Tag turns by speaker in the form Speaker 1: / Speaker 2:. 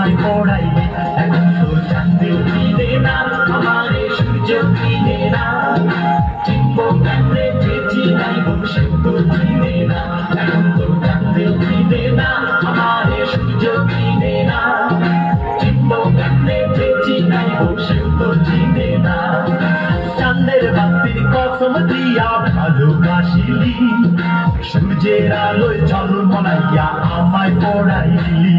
Speaker 1: আমায় পড়াইলি, এখন তো চাঁদেও কিনে না, আমারে সূর্য কিনে না। চিনবো কেমনে যে চিনাইব সেও তো চিনে না, এখন তো চাঁদেও কিনে না, আমারে সূর্য কিনে না। চিনবো কেমনে যে চিনাইব সেও তো চিনে না। চাঁদের বাতির কসম দিয়া ভালোবাসিলি, সূর্যের আলোয় ঝলমলাইয়া আমায় পড়াইলি।